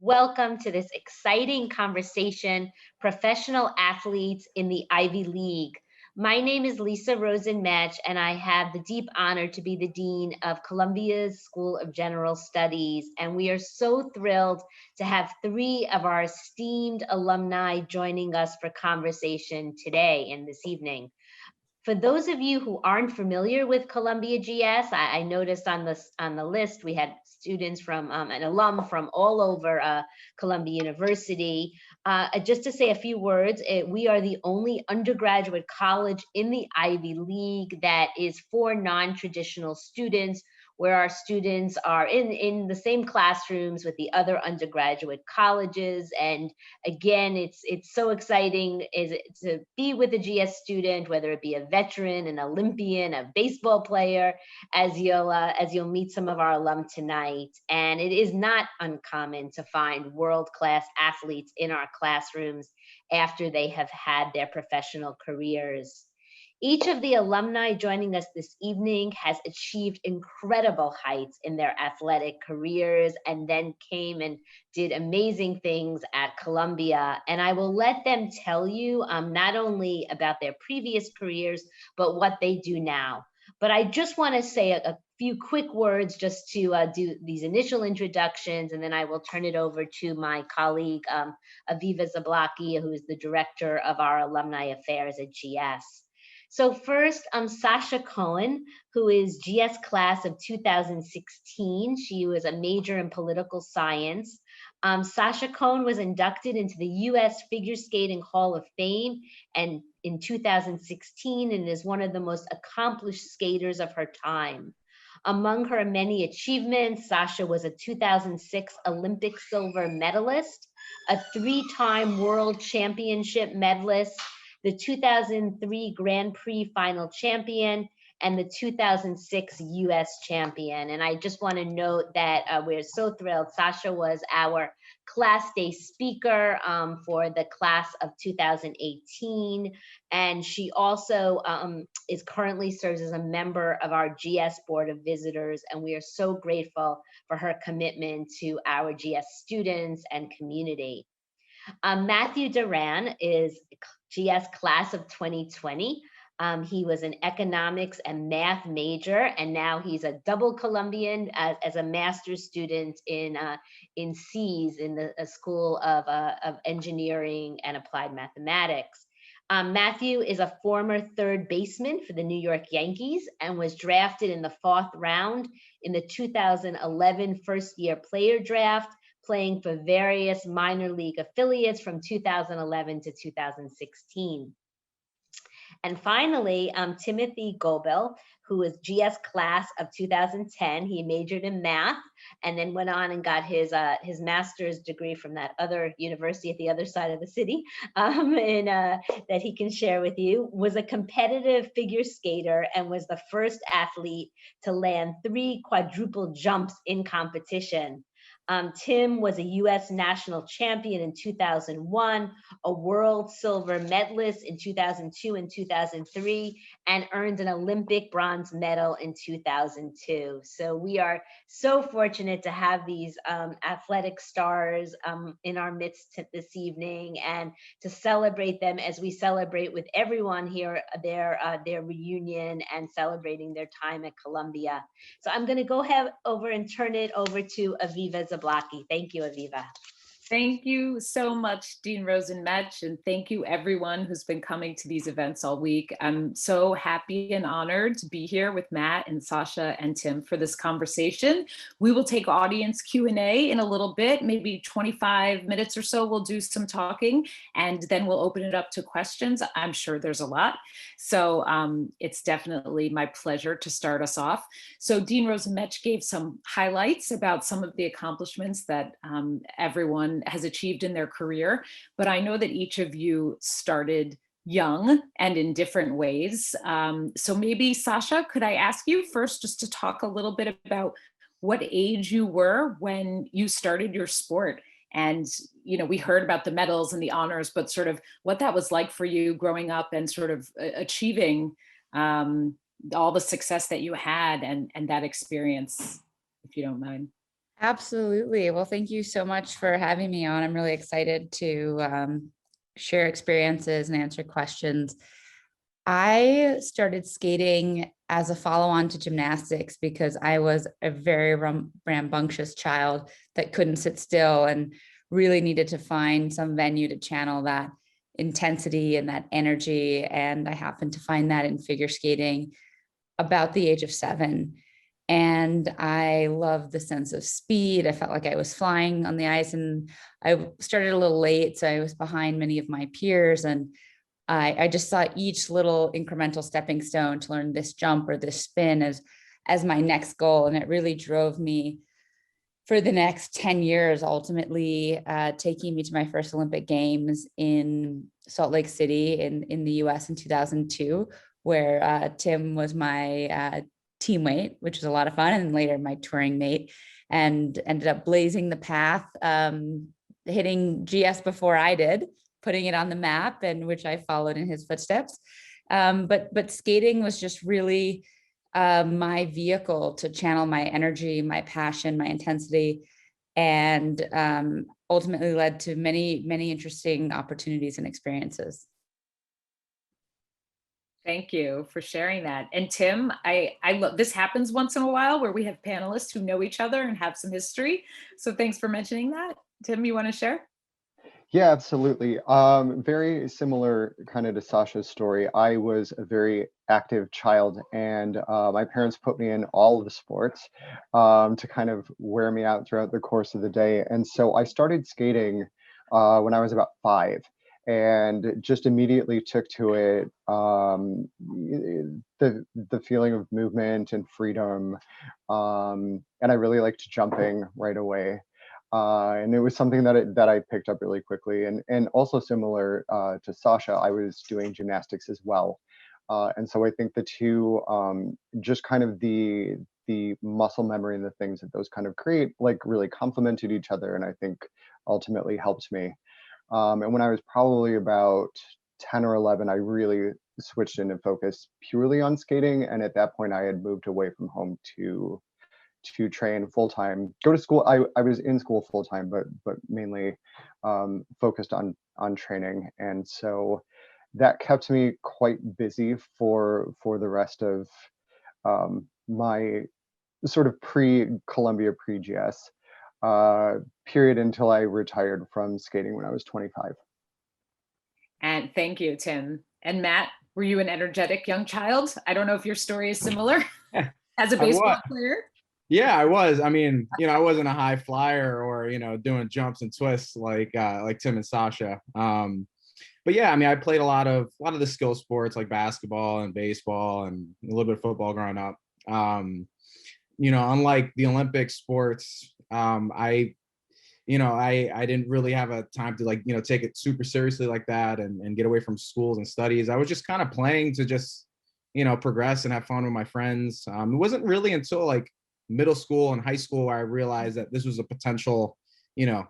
Welcome to this exciting conversation, Professional Athletes in the Ivy League. My name is Lisa Rosen-Metsch, and I have the deep honor to be the Dean of Columbia's School of General Studies. And we are so thrilled to have three of our esteemed alumni joining us for conversation today and this evening. For those of you who aren't familiar with Columbia GS, I noticed on the list we had students from an alum from all over Columbia University. Just to say a few words, we are the only undergraduate college in the Ivy League that is for non-traditional students, where our students are in the same classrooms with the other undergraduate colleges. And again, it's so exciting to be with a GS student, whether it be a veteran, an Olympian, a baseball player, as you'll meet some of our alum tonight. And it is not uncommon to find world-class athletes in our classrooms after they have had their professional careers. Each of the alumni joining us this evening has achieved incredible heights in their athletic careers and then came and did amazing things at Columbia. And I will let them tell you not only about their previous careers, but what they do now. But I just want to say a few quick words just to do these initial introductions, and then I will turn it over to my colleague, Aviva Zablocki, who is the director of our alumni affairs at GS. So first, Sasha Cohen, who is GS class of 2016. She was a major in political science. Sasha Cohen was inducted into the U.S. Figure Skating Hall of Fame and in 2016 and is one of the most accomplished skaters of her time. Among her many achievements, Sasha was a 2006 Olympic silver medalist, a three-time world championship medalist, the 2003 Grand Prix Final champion, and the 2006 US champion. And I just want to note that we're so thrilled. Sasha was our class day speaker for the class of 2018. And she also is currently serves as a member of our GS Board of Visitors. And we are so grateful for her commitment to our GS students and community. Matthew Duran is GS class of 2020. He was an economics and math major, and now he's a double Columbian as a master's student in C's in the School of Engineering and Applied Mathematics. Matthew is a former third baseman for the New York Yankees and was drafted in the fourth round in the 2011 first-year player draft, playing for various minor league affiliates from 2011 to 2016. And finally, Timothy Gobel, who was GS class of 2010. He majored in math and then went on and got his master's degree from that other university at the other side of the city, that he can share with you, was a competitive figure skater and was the first athlete to land 3 quadruple jumps in competition. Tim was a US national champion in 2001, a world silver medalist in 2002 and 2003, and earned an Olympic bronze medal in 2002. So we are so fortunate to have these athletic stars in our midst this evening and to celebrate them as we celebrate with everyone here their reunion and celebrating their time at Columbia. So I'm going to go ahead over and turn it over to Aviva Zablocki. Thank you, Aviva. Thank you so much, Dean Rosen-Metsch, and thank you everyone who's been coming to these events all week. I'm so happy and honored to be here with Matt and Sasha and Tim for this conversation. We will take audience Q&A in a little bit, maybe 25 minutes or so. We'll do some talking and then we'll open it up to questions. I'm sure there's a lot. So it's definitely my pleasure to start us off. So Dean Rosen-Metsch gave some highlights about some of the accomplishments that everyone has achieved in their career, but I know that each of you started young and in different ways. So maybe Sasha, could I ask you first just to talk a little bit about what age you were when you started your sport? And, you know, we heard about the medals and the honors, but sort of what that was like for you growing up and sort of achieving all the success that you had and that experience, if you don't mind. Absolutely. Well, thank you so much for having me on. I'm really excited to share experiences and answer questions. I started skating as a follow-on to gymnastics because I was a very rambunctious child that couldn't sit still and really needed to find some venue to channel that intensity and that energy. And I happened to find that in figure skating about the age of 7. And I loved the sense of speed. I felt like I was flying on the ice, and I started a little late, so I was behind many of my peers. And I just saw each little incremental stepping stone to learn this jump or this spin as my next goal. And it really drove me for the next 10 years, ultimately taking me to my first Olympic Games in Salt Lake City in the US in 2002, where Tim was my teammate, which was a lot of fun, and later my touring mate, and ended up blazing the path, hitting GS before I did, putting it on the map, and which I followed in his footsteps. But skating was just really my vehicle to channel my energy, my passion, my intensity, and ultimately led to many, many interesting opportunities and experiences. Thank you for sharing that. And Tim, I love this. Happens once in a while where we have panelists who know each other and have some history. So thanks for mentioning that. Tim, you want to share? Yeah, absolutely. Very similar kind of to Sasha's story. I was a very active child, and my parents put me in all of the sports to kind of wear me out throughout the course of the day. And so I started skating when I was about 5, and just immediately took to it, the feeling of movement and freedom, and I really liked jumping right away. And it was something that I picked up really quickly, and also similar to Sasha, I was doing gymnastics as well, and so I think the two, just kind of the muscle memory and the things that those kind of create, like, really complemented each other, and I think ultimately helped me. And when I was probably about 10 or 11, I really switched in and focused purely on skating, and at that point, I had moved away from home to train full time, go to school. I was in school full time, but mainly focused on training, and so that kept me quite busy for the rest of my sort of pre-Columbia, pre-GS period until I retired from skating when I was 25. And thank you, Tim. And Matt, were you an energetic young child? I don't know if your story is similar as a baseball player. Yeah, I was. I mean, I wasn't a high flyer or, doing jumps and twists like Tim and Sasha. But yeah, I mean, I played a lot of the skill sports like basketball and baseball and a little bit of football growing up. Unlike the Olympic sports, I didn't really have a time to take it super seriously like that and get away from schools and studies. I was just kind of playing to just, progress and have fun with my friends. It wasn't really until like middle school and high school where I realized that this was a potential,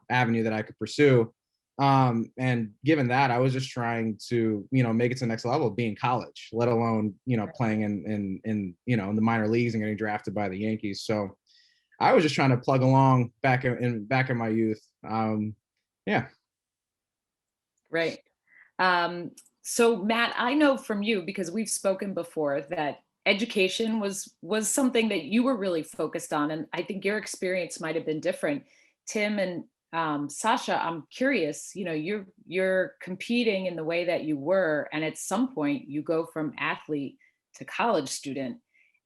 avenue that I could pursue. And given that, I was just trying to, make it to the next level, being college, let alone, playing in the minor leagues and getting drafted by the Yankees. So I was just trying to plug along back in my youth. Yeah. Right. So Matt, I know from you, because we've spoken before, that education was something that you were really focused on. And I think your experience might have been different. Tim and Sasha, I'm curious, you're competing in the way that you were, and at some point you go from athlete to college student.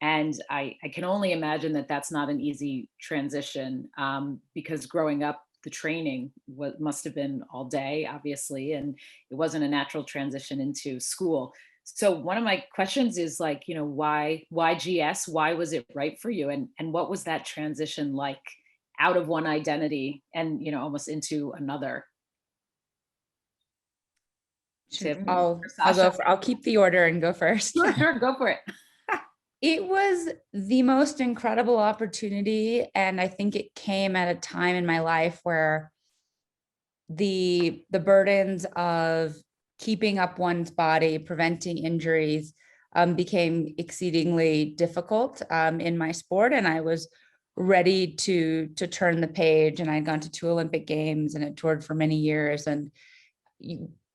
And I can only imagine that that's not an easy transition, because growing up, the training must have been all day, obviously, and it wasn't a natural transition into school. So one of my questions is why GS? Why was it right for you? And what was that transition like out of one identity and, almost into another? Tim, I'll keep the order and go first. Sure, go for it. It was the most incredible opportunity. And I think it came at a time in my life where the burdens of keeping up one's body, preventing injuries, became exceedingly difficult in my sport. And I was ready to turn the page, and I'd gone to 2 Olympic Games and had toured for many years, and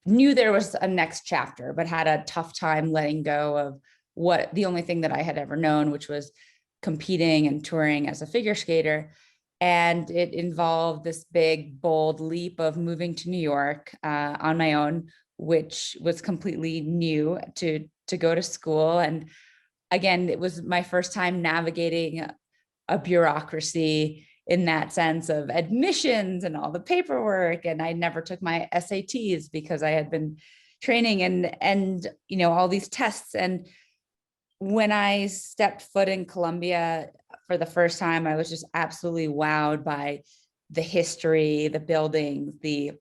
knew there was a next chapter, but had a tough time letting go of the only thing that I had ever known, which was competing and touring as a figure skater. And it involved this big, bold leap of moving to New York on my own, which was completely new to go to school. And again, it was my first time navigating a bureaucracy in that sense of admissions and all the paperwork. And I never took my SATs because I had been training and all these tests. And when I stepped foot in Columbia for the first time, I was just absolutely wowed by the history, the buildings, the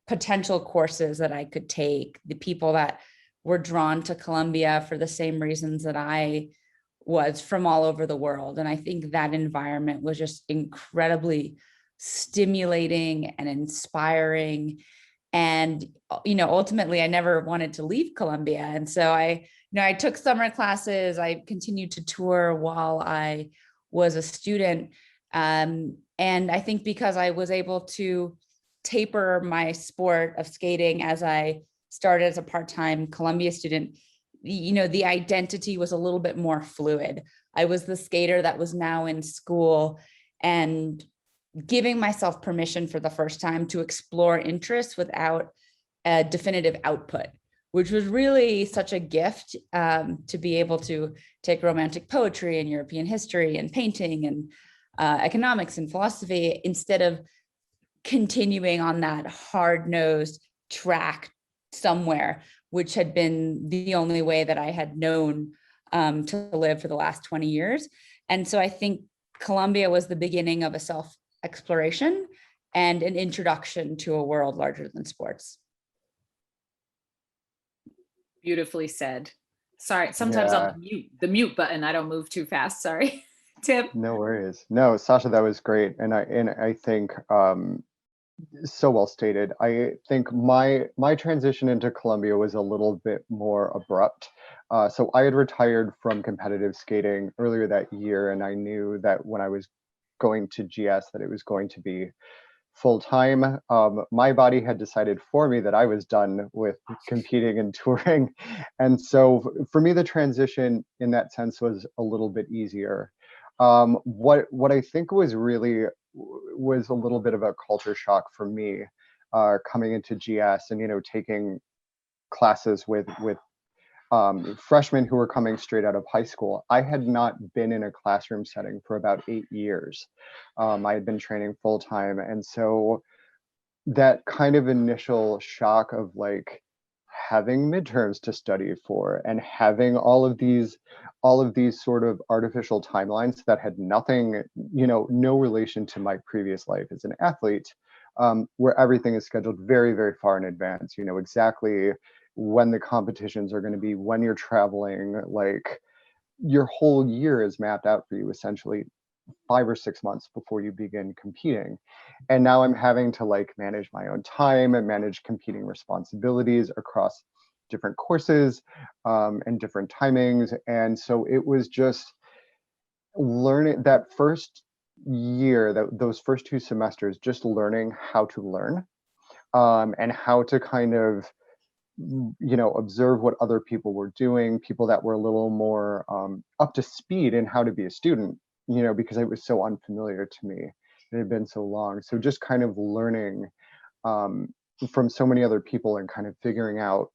potential courses that I could take, the people that were drawn to Columbia for the same reasons that I was, from all over the world. And I think that environment was just incredibly stimulating and inspiring. And, ultimately I never wanted to leave Columbia. And so I took summer classes. I continued to tour while I was a student. And I think because I was able to taper my sport of skating as I started as a part-time Columbia student, the identity was a little bit more fluid. I was the skater that was now in school and giving myself permission for the first time to explore interests without a definitive output, which was really such a gift, to be able to take romantic poetry and European history and painting and economics and philosophy instead of continuing on that hard-nosed track somewhere, which had been the only way that I had known to live for the last 20 years. And so I think Columbia was the beginning of a self-exploration and an introduction to a world larger than sports. Beautifully said. Sorry, sometimes on the mute button, I don't move too fast. Sorry, Tim. No worries. No, Sasha, that was great, and I think so well stated. I think my transition into Columbia was a little bit more abrupt. So I had retired from competitive skating earlier that year, and I knew that when I was going to GS that it was going to be full time. My body had decided for me that I was done with competing and touring. And so for me, the transition in that sense was a little bit easier. What I think was a little bit of a culture shock for me, coming into GS and, taking classes with freshmen who were coming straight out of high school. I had not been in a classroom setting for about 8 years. I had been training full time. And so that kind of initial shock of like having midterms to study for and having all of these sort of artificial timelines that had nothing, no relation to my previous life as an athlete, where everything is scheduled very, very far in advance, exactly when the competitions are going to be, when you're traveling, like your whole year is mapped out for you essentially 5 or 6 months before you begin competing. And now I'm having to like manage my own time and manage competing responsibilities across different courses and different timings. And so it was just learning that first year, those first 2 semesters, just learning how to learn and how to kind of observe what other people were doing, people that were a little more up to speed in how to be a student, because it was so unfamiliar to me. It had been so long. So just kind of learning from so many other people and kind of figuring out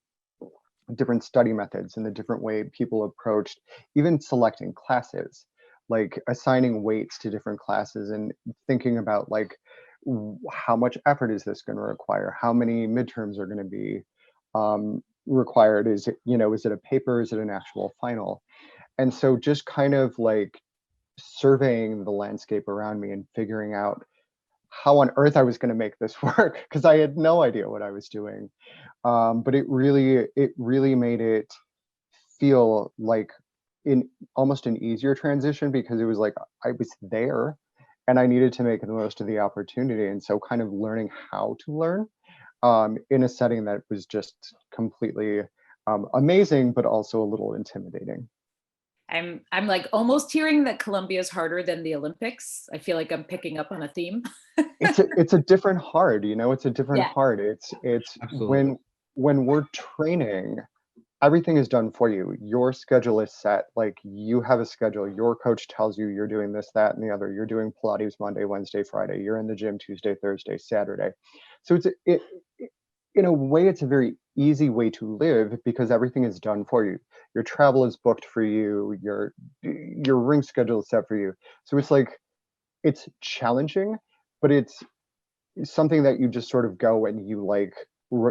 different study methods and the different way people approached even selecting classes, like assigning weights to different classes and thinking about like, how much effort is this going to require? How many midterms are going to be required? Is it a paper? Is it an actual final? And so just kind of like surveying the landscape around me and figuring out how on earth I was going to make this work, because I had no idea what I was doing. But it really made it feel like almost an easier transition, because it was like I was there and I needed to make the most of the opportunity. And so kind of learning how to learn in a setting that was just completely amazing, but also a little intimidating. I'm like almost hearing that Columbia is harder than the Olympics. I feel like I'm picking up on a theme. It's a different hard, you know, it's a different Yeah. hard. It's Absolutely. when we're training, everything is done for you. Your schedule is set. Like, you have a schedule. Your coach tells you you're doing this, that, and the other. You're doing Pilates Monday, Wednesday, Friday. You're in the gym Tuesday, Thursday, Saturday. So in a way, it's a very easy way to live because everything is done for you. Your travel is booked for you. Your ring schedule is set for you. So it's like, it's challenging, but it's something that you just sort of go and you like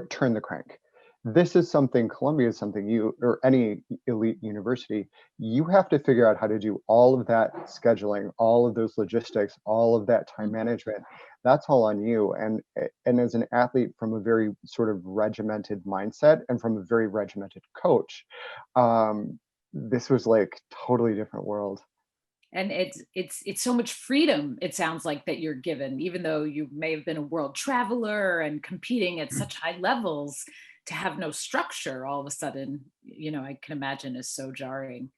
turn the crank. This is something, Columbia is something you, or any elite university, you have to figure out how to do all of that scheduling, all of those logistics, all of that time management. That's all on you. And as an athlete from a very sort of regimented mindset and from a very regimented coach, this was like totally different world. And it's so much freedom, it sounds like, that you're given, even though you may have been a world traveler and competing at such high levels. To have no structure all of a sudden, you know, I can imagine is so jarring.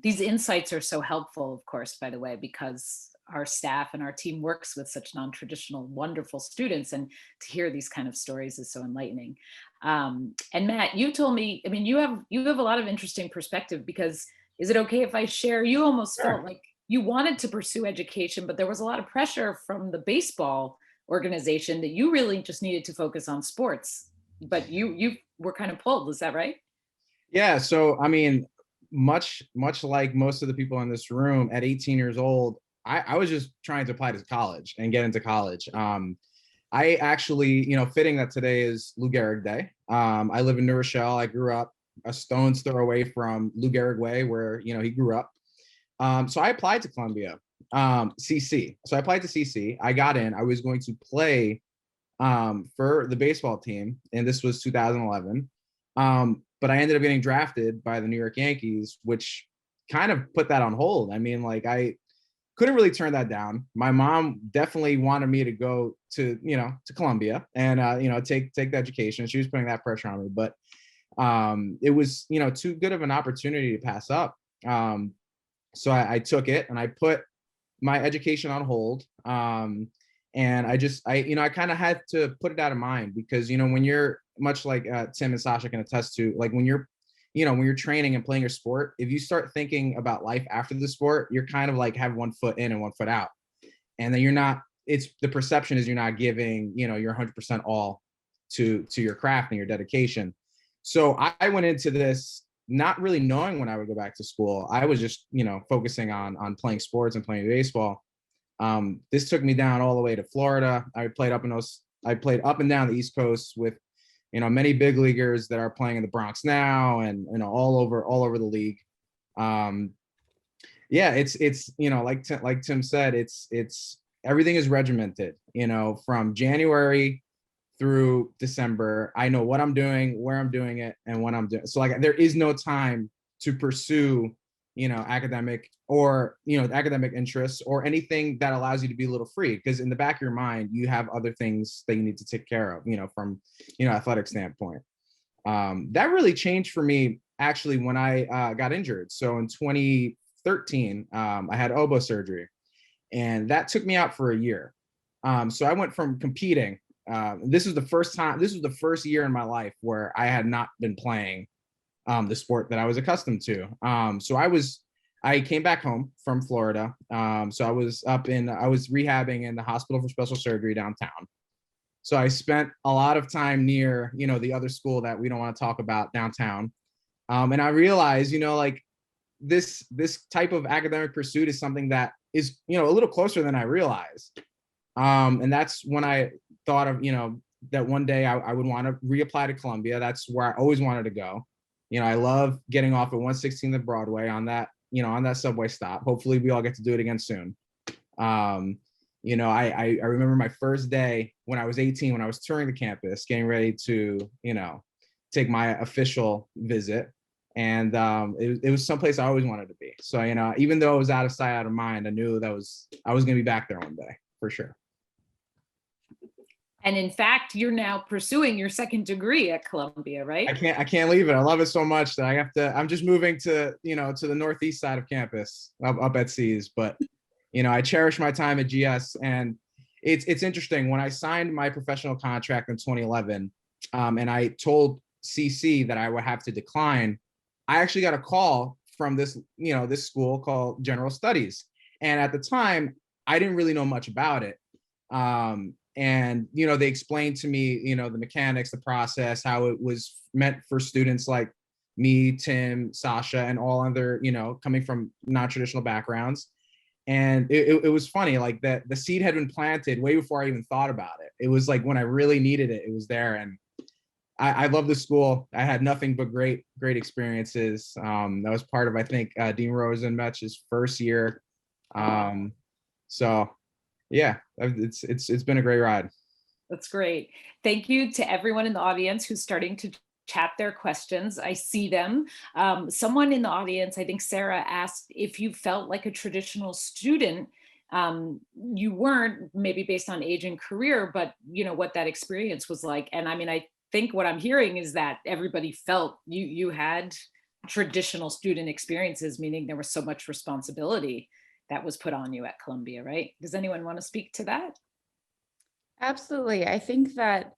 These insights are so helpful, of course, by the way, because our staff and our team works with such non-traditional, wonderful students, and to hear these kind of stories is so enlightening. And Matt, you told me, I mean, you have a lot of interesting perspective, because is it okay if I share? You almost Sure. felt like you wanted to pursue education, but there was a lot of pressure from the baseball organization that you really just needed to focus on sports. But you were kind of pulled, is that right? Yeah. So, I mean, much like most of the people in this room, at 18 years old, I was just trying to apply to college and get into college. I actually, you know, fitting that today is Lou Gehrig Day. I live in New Rochelle. I grew up a stone's throw away from Lou Gehrig Way, where, you know, he grew up. So I applied to Columbia, CC. So I applied to CC. I got in. I was going to play for the baseball team, and this was 2011. But I ended up getting drafted by the New York Yankees, which kind of put that on hold. I mean, like, I couldn't really turn that down. My mom definitely wanted me to go to, you know, to Columbia and, you know, take the education. She was putting that pressure on me, but it was, you know, too good of an opportunity to pass up. So I took it and I put my education on hold. And I kind of had to put it out of mind, because, you know, when you're much like Tim and Sasha can attest to, like, when you're, you know, when you're training and playing your sport, if you start thinking about life after the sport, you're kind of like have one foot in and one foot out. And then you're not, it's the perception is you're not giving, you know, your 100% all to your craft and your dedication. So I went into this not really knowing when I would go back to school. I was just, you know, focusing on playing sports and playing baseball. This took me down all the way to Florida. I played up and down the East Coast with, you know, many big leaguers that are playing in the Bronx now, and, you know, all over the league. Yeah, it's you know, like Tim said, it's everything is regimented, you know, from January through December. I know what I'm doing, where I'm doing it, and when I'm doing it. So, like, there is no time to pursue, you know, academic interests or anything that allows you to be a little free, because in the back of your mind you have other things that you need to take care of, you know, from, you know, athletic standpoint. That really changed for me actually when I got injured. So in 2013, I had elbow surgery, and that took me out for a year. So I went from competing. This was the first year in my life where I had not been playing the sport that I was accustomed to. So I came back home from Florida. So I was rehabbing in the hospital for special surgery downtown. So I spent a lot of time near, you know, the other school that we don't want to talk about downtown. And I realized, you know, like, this type of academic pursuit is something that is, you know, a little closer than I realized. And that's when I thought of, you know, that one day I would want to reapply to Columbia. That's where I always wanted to go. You know, I love getting off at 116th of Broadway on that subway stop. Hopefully we all get to do it again soon. You know, I remember my first day when I was 18, when I was touring the campus, getting ready to, you know, take my official visit. And it was someplace I always wanted to be. So, you know, even though it was out of sight, out of mind, I knew I was going to be back there one day for sure. And in fact, you're now pursuing your second degree at Columbia, right? I can't leave it. I love it so much that I'm just moving to, to the northeast side of campus, up at C's. But, I cherish my time at GS. And it's interesting. When I signed my professional contract in 2011, and I told CC that I would have to decline, I actually got a call from this school called General Studies. And at the time, I didn't really know much about it. And, they explained to me, the mechanics, the process, how it was meant for students like me, Tim, Sasha, and all other, coming from non-traditional backgrounds. And it was funny, like that the seed had been planted way before I even thought about it. It was like when I really needed it, it was there. And I love the school. I had nothing but great experiences. That was part of, I think, Dean Rosenmetch's first year. So yeah, it's been a great ride. That's great. Thank you to everyone in the audience who's starting to chat their questions. I see them. Someone in the audience, I think Sarah, asked if you felt like a traditional student. You weren't, maybe based on age and career, but what that experience was like. And I mean, I think what I'm hearing is that everybody felt you had traditional student experiences, meaning there was so much responsibility that was put on you at Columbia, right? Does anyone want to speak to that? Absolutely. I think that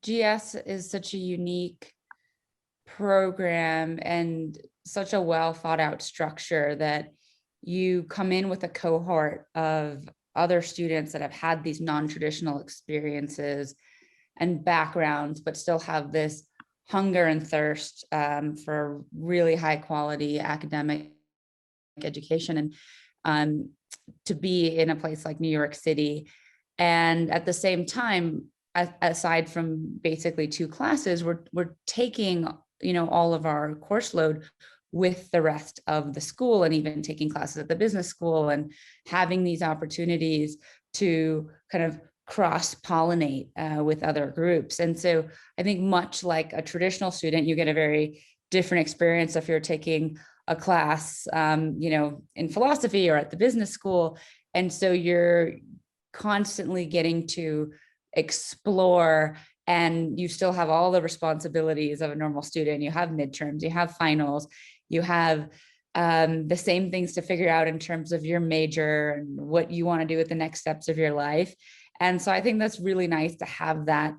GS is such a unique program and such a well thought out structure that you come in with a cohort of other students that have had these non-traditional experiences and backgrounds, but still have this hunger and thirst for really high quality academic education, and to be in a place like New York City. And at the same time, aside from basically 2 classes, we're taking, all of our course load with the rest of the school, and even taking classes at the business school, and having these opportunities to kind of cross-pollinate with other groups. And so I think much like a traditional student, you get a very different experience if you're taking a class, in philosophy or at the business school. And so you're constantly getting to explore, and you still have all the responsibilities of a normal student. You have midterms, you have finals, you have the same things to figure out in terms of your major and what you want to do with the next steps of your life. And so I think that's really nice to have that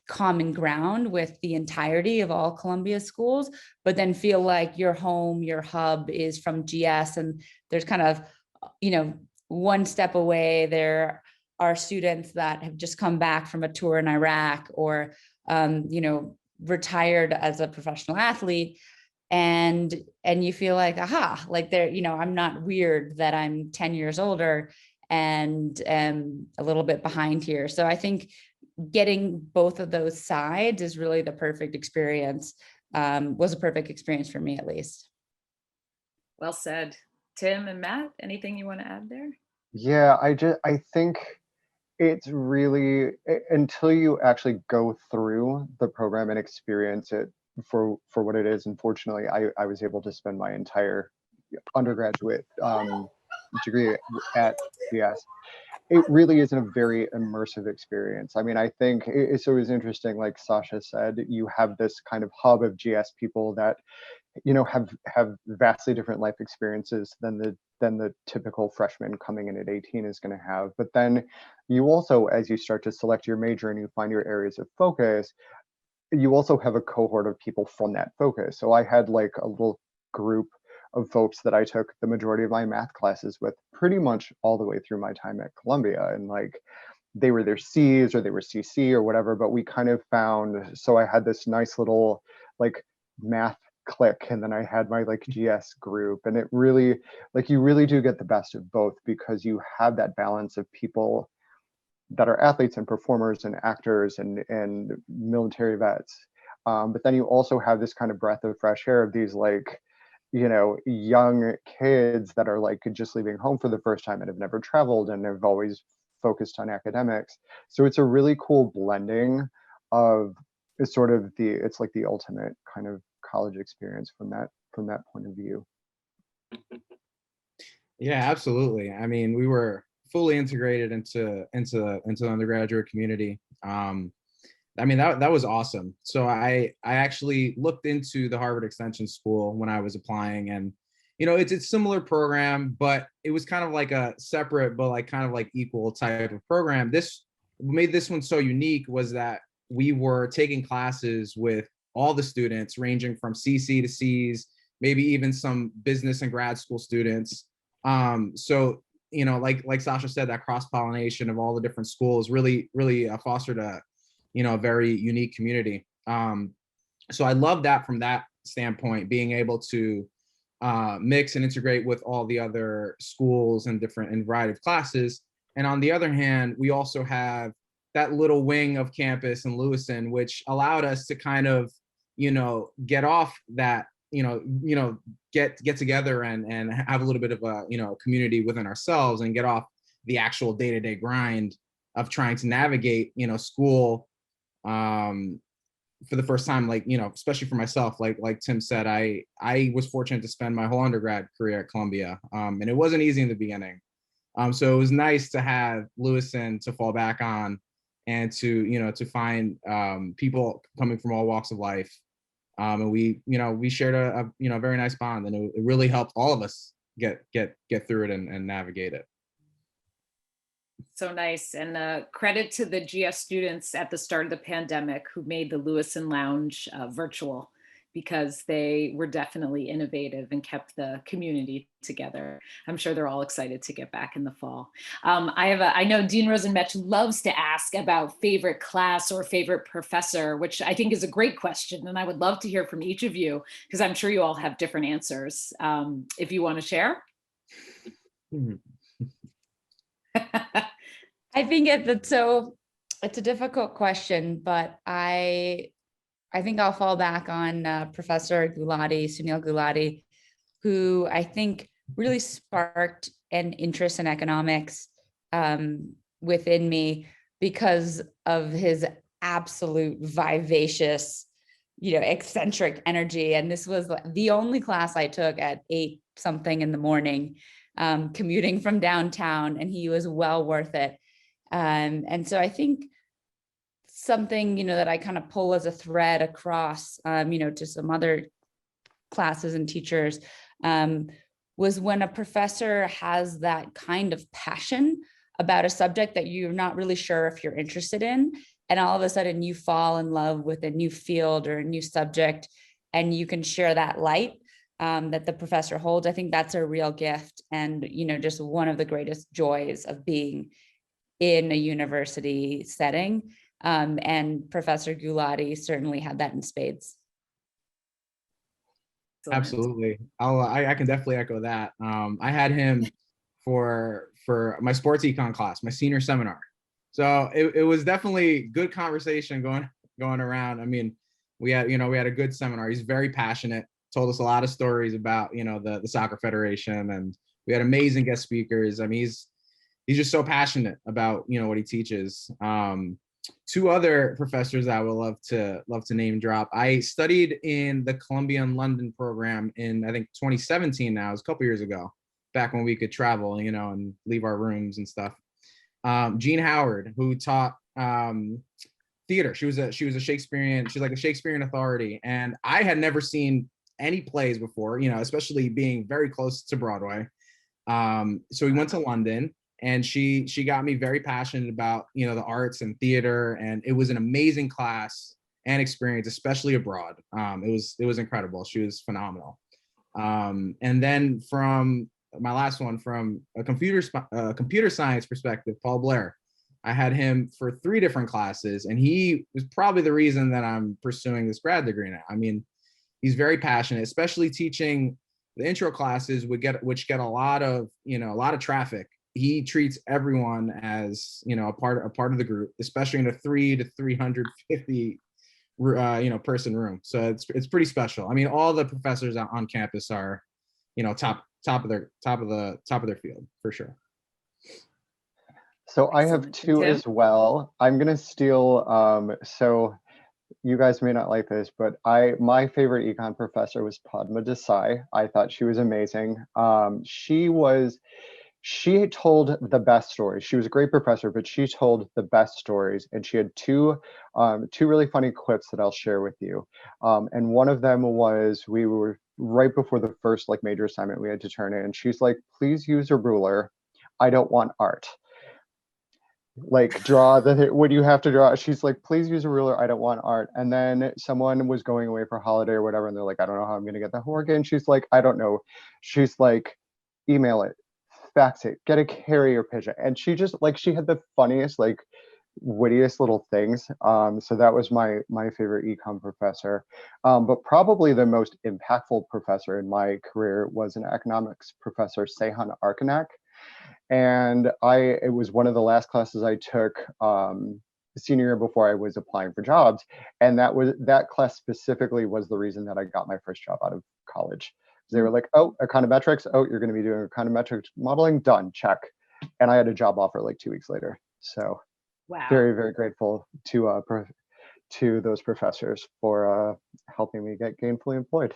common ground with the entirety of all Columbia schools, but then feel like your home, your hub is from GS, and there's kind of, one step away, there are students that have just come back from a tour in Iraq, or, retired as a professional athlete. And you feel like, aha, like they're, I'm not weird that I'm 10 years older and am a little bit behind here. So I think getting both of those sides is really the perfect experience, was a perfect experience for me, at least. Well said. Tim and Matt, anything you want to add there? Yeah, I think it's really, until you actually go through the program and experience it for what it is. Unfortunately, I was able to spend my entire undergraduate degree at GS. It really is a very immersive experience. I mean, I think it's always interesting, like Sasha said, you have this kind of hub of GS people that, have vastly different life experiences than the typical freshman coming in at 18 is going to have. But then you also, as you start to select your major and you find your areas of focus, you also have a cohort of people from that focus. So I had like a little group of folks that I took the majority of my math classes with pretty much all the way through my time at Columbia. And like, they were their C's or they were CC or whatever, but we kind of found, so I had this nice little like math clique, and then I had my like GS group, and it really, like, you really do get the best of both, because you have that balance of people that are athletes and performers and actors and military vets. But then you also have this kind of breath of fresh air of these like, young kids that are like just leaving home for the first time and have never traveled and have always focused on academics. So it's a really cool blending of it's like the ultimate kind of college experience from that point of view. Yeah, absolutely. I mean, we were fully integrated into the undergraduate community. I mean, that was awesome. So I actually looked into the Harvard Extension School when I was applying, and it's a similar program, but it was kind of like a separate but like kind of like equal type of program. This made this one so unique was that we were taking classes with all the students ranging from CC to Cs, maybe even some business and grad school students. So like Sasha said, that cross-pollination of all the different schools really fostered a very unique community. So I love that from that standpoint, being able to mix and integrate with all the other schools and different and variety of classes. And on the other hand, we also have that little wing of campus in Lewiston, which allowed us to kind of, get off that, get together and have a little bit of a, community within ourselves and get off the actual day-to-day grind of trying to navigate, school for the first time, like, especially for myself, like Tim said, I was fortunate to spend my whole undergrad career at Columbia. And it wasn't easy in the beginning. So it was nice to have Lewiston to fall back on and to find people coming from all walks of life. And we shared a very nice bond, and it really helped all of us get through it and navigate it. So nice. And credit to the GS students at the start of the pandemic who made the Lewiston Lounge virtual, because they were definitely innovative and kept the community together. I'm sure they're all excited to get back in the fall. I know Dean Rosen-Metsch loves to ask about favorite class or favorite professor, which I think is a great question. And I would love to hear from each of you, because I'm sure you all have different answers. If you want to share. I think it's a difficult question, but I think I'll fall back on Professor Gulati, Sunil Gulati, who I think really sparked an interest in economics within me because of his absolute vivacious, eccentric energy. And this was the only class I took at 8 something in the morning, commuting from downtown, and he was well worth it. And so I think something, that I kind of pull as a thread across, to some other classes and teachers, was when a professor has that kind of passion about a subject that you're not really sure if you're interested in, and all of a sudden you fall in love with a new field or a new subject, and you can share that light that the professor holds. I think that's a real gift, and, just one of the greatest joys of being in a university setting. And Professor Gulati certainly had that in spades. Absolutely. I can definitely echo that. I had him for my sports econ class, my senior seminar. So it was definitely good conversation going around. I mean, we had a good seminar. He's very passionate, told us a lot of stories about, the soccer federation, and we had amazing guest speakers. I mean, he's just so passionate about, what he teaches. 2 other professors I would love to name drop. I studied in the Columbia in London program in, I think, 2017 now. It was a couple years ago, back when we could travel, and leave our rooms and stuff. Jean Howard, who taught theater. She was a Shakespearean, she's like a Shakespearean authority. And I had never seen any plays before, especially being very close to Broadway. So we went to London, and she got me very passionate about, the arts and theater, and it was an amazing class and experience, especially abroad. It was incredible. She was phenomenal. And then from my last one, from a computer science perspective, Paul Blair. I had him for 3 different classes, and he was probably the reason that I'm pursuing this grad degree now. I mean, he's very passionate, especially teaching the intro classes, which get a lot of traffic. He treats everyone as, a part of the group, especially in a 300 to 350 person room. So it's pretty special. I mean, all the professors on campus are, top of their field for sure. So I have 2 as well. I'm gonna steal. So you guys may not like this, but my favorite econ professor was Padma Desai. I thought she was amazing. She was she told the best stories. She was a great professor, but she told the best stories. And she had two really funny quips that I'll share with you. And one of them was, we were right before the first like major assignment we had to turn in. She's like, please use a ruler. I don't want art. Like, draw what do you have to draw? She's like, please use a ruler. I don't want art. And then someone was going away for a holiday or whatever. And they're like, I don't know how I'm going to get the homework in. She's like, I don't know. She's like, email it, fax it, get a carrier pigeon. And she just like, she had the funniest, like wittiest little things. So that was my favorite econ professor. But probably the most impactful professor in my career was an economics professor, Sehan Arkanak. And it was one of the last classes I took senior year before I was applying for jobs. And that class specifically was the reason that I got my first job out of college. They were like, oh, econometrics. Oh, you're going to be doing econometrics modeling. Done. Check. And I had a job offer like 2 weeks later. So Wow. Very, very grateful to those professors for helping me get gainfully employed.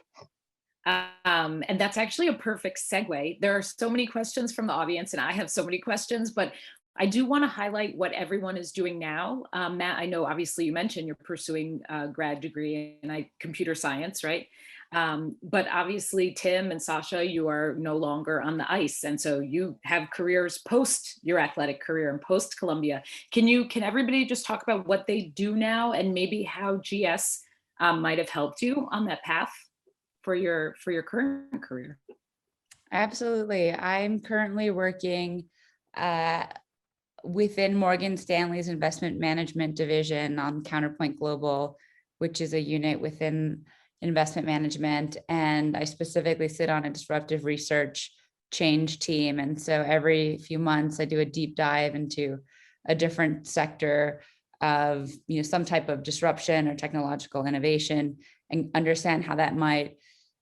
And that's actually a perfect segue. There are so many questions from the audience, and I have so many questions, but I do want to highlight what everyone is doing now. Matt, I know obviously you mentioned you're pursuing a grad degree in computer science, right? But obviously Tim and Sasha, you are no longer on the ice. And so you have careers post your athletic career and post Columbia. Can everybody just talk about what they do now and maybe how GS might have helped you on that path for your current career? Absolutely. I'm currently working within Morgan Stanley's investment management division on Counterpoint Global, which is a unit within investment management. And I specifically sit on a disruptive research change team. And so every few months I do a deep dive into a different sector of some type of disruption or technological innovation, and understand how that might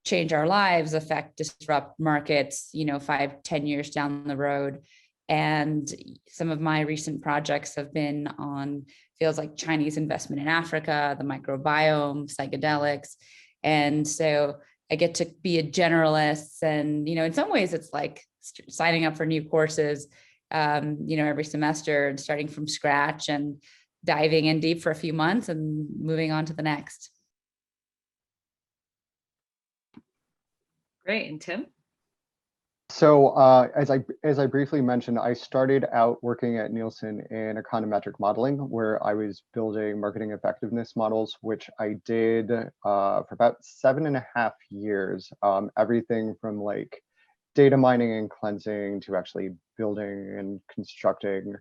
change our lives, affect, disrupt markets, 5-10 years down the road. And some of my recent projects have been on fields like Chinese investment in Africa, the microbiome, psychedelics. And so I get to be a generalist. And, in some ways it's like signing up for new courses, every semester and starting from scratch and diving in deep for a few months and moving on to the next. Great. And Tim? So as I briefly mentioned, I started out working at Nielsen in econometric modeling, where I was building marketing effectiveness models, which I did for about 7.5 years. Everything from like data mining and cleansing to actually building and constructing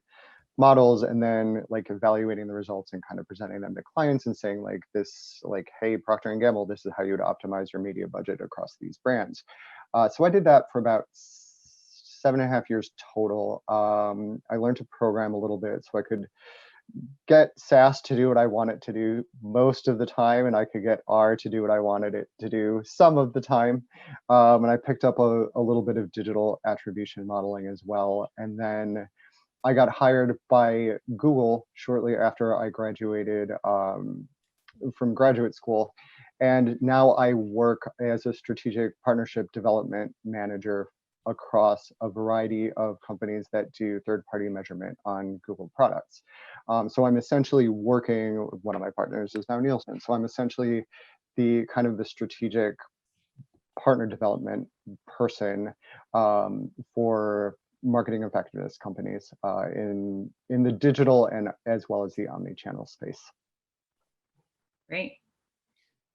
models, and then like evaluating the results and kind of presenting them to clients and saying like this, like, hey, Procter & Gamble, this is how you would optimize your media budget across these brands. So I did that for about 7.5 years total. I learned to program a little bit so I could get SAS to do what I want it to do most of the time, and I could get R to do what I wanted it to do some of the time. And I picked up a little bit of digital attribution modeling as well. And then I got hired by Google shortly after I graduated from graduate school. And now I work as a strategic partnership development manager across a variety of companies that do third-party measurement on Google products. So I'm essentially working, one of my partners is now Nielsen. So I'm essentially the kind of the strategic partner development person for marketing effectiveness companies in the digital and as well as the omni-channel space. Great.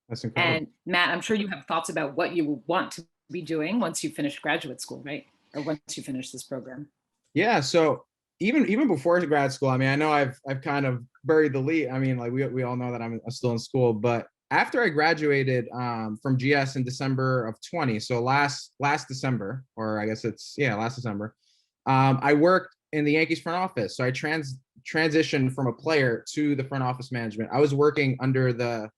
That's incredible. And Matt, I'm sure you have thoughts about what you want to be doing once you finish graduate school, right? Or once you finish this program. Yeah. So even before grad school, I mean, I know I've kind of buried the lead. I mean, like we all know that I'm still in school, but after I graduated from GS in December of 20, so last December, or I guess last December, I worked in the Yankees front office. So I transitioned from a player to the front office management. I was working under the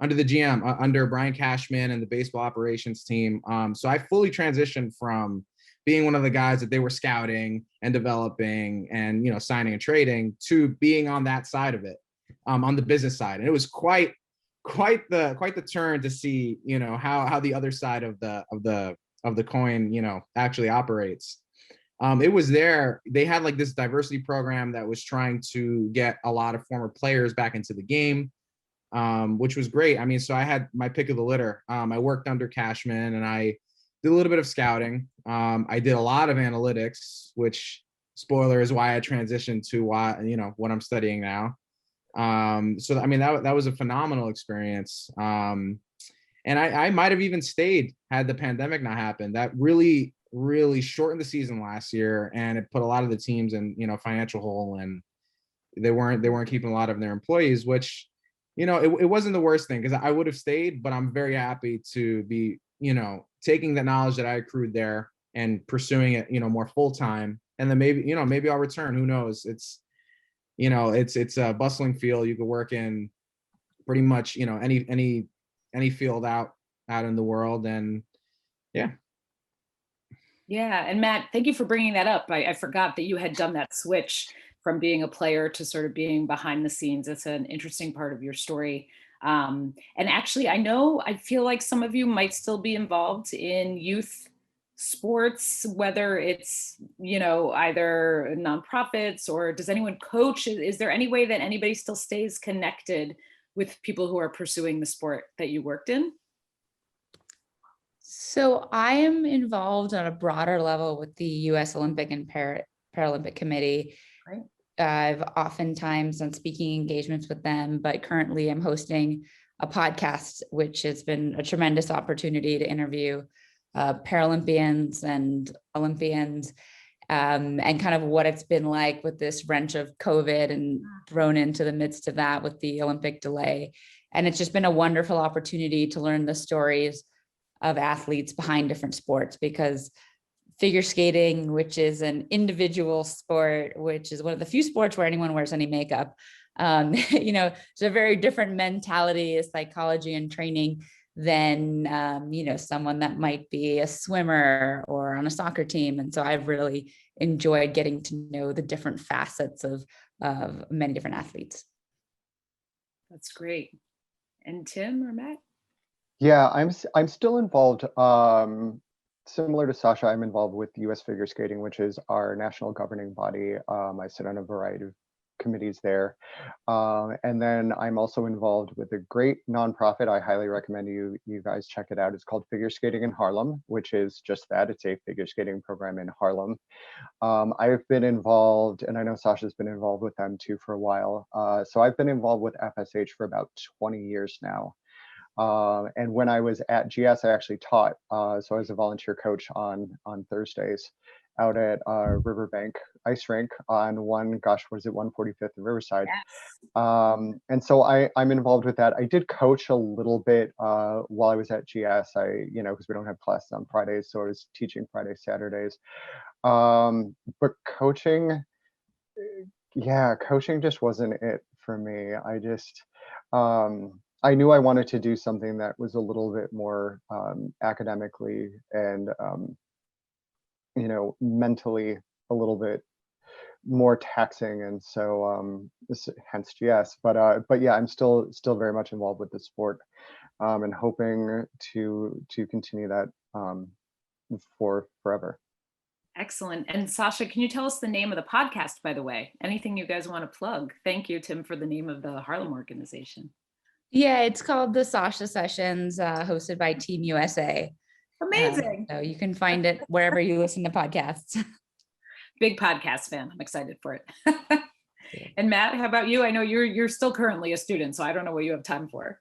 GM, under Brian Cashman and the baseball operations team. So I fully transitioned from being one of the guys that they were scouting and developing and signing and trading to being on that side of it, on the business side. And it was quite the turn to see how the other side of the coin actually operates. it was there. They had like this diversity program that was trying to get a lot of former players back into the game, which was great. I mean, so I had my pick of the litter. I worked under Cashman, and I did a little bit of scouting. I did a lot of analytics, which, spoiler, is why I transitioned to what I'm studying now. So I mean, that was a phenomenal experience. And I might have even stayed had the pandemic not happened. That really shortened the season last year, and it put a lot of the teams in financial hole, and they weren't keeping a lot of their employees, which it wasn't the worst thing, because I would have stayed, but I'm very happy to be taking the knowledge that I accrued there and pursuing it more full time, and then maybe I'll return. Who knows? It's it's a bustling field. You could work in pretty much any field out in the world, and yeah. Yeah, and Matt, thank you for bringing that up. I forgot that you had done that switch from being a player to sort of being behind the scenes. It's an interesting part of your story. And actually, I feel like some of you might still be involved in youth sports, whether it's, either nonprofits, or does anyone coach? Is there any way that anybody still stays connected with people who are pursuing the sport that you worked in? So I am involved on a broader level with the U.S. Olympic and Paralympic Committee. Right. I've oftentimes done speaking engagements with them, but currently I'm hosting a podcast, which has been a tremendous opportunity to interview Paralympians and Olympians, and kind of what it's been like with this wrench of COVID and thrown into the midst of that with the Olympic delay. And it's just been a wonderful opportunity to learn the stories of athletes behind different sports, because figure skating, which is an individual sport, which is one of the few sports where anyone wears any makeup, it's a very different mentality, psychology, and training than someone that might be a swimmer or on a soccer team. And so I've really enjoyed getting to know the different facets of many different athletes. That's great. And Tim or Matt? Yeah, I'm still involved. Similar to Sasha, I'm involved with US Figure Skating, which is our national governing body. I sit on a variety of committees there. And then I'm also involved with a great nonprofit. I highly recommend you guys check it out. It's called Figure Skating in Harlem, which is just that. It's a figure skating program in Harlem. I've been involved, and I know Sasha's been involved with them too for a while. So I've been involved with FSH for about 20 years now. And when I was at GS, I actually taught. So I was a volunteer coach on Thursdays out at Riverbank Ice Rink on 145th and Riverside. Yes. And so I'm involved with that. I did coach a little bit while I was at GS. Because we don't have classes on Fridays, so I was teaching Fridays, Saturdays. But coaching just wasn't it for me. I knew I wanted to do something that was a little bit more academically and mentally a little bit more taxing, and so hence GS. But yeah, I'm still very much involved with the sport, and hoping to continue that for forever. Excellent. And Sasha, can you tell us the name of the podcast, by the way? Anything you guys want to plug? Thank you, Tim, for the name of the Harlem organization. Yeah, it's called the Sasha Sessions, hosted by Team USA. Amazing. So you can find it wherever you listen to podcasts. Big podcast fan. I'm excited for it. And Matt, how about you? I know you're still currently a student, so I don't know what you have time for.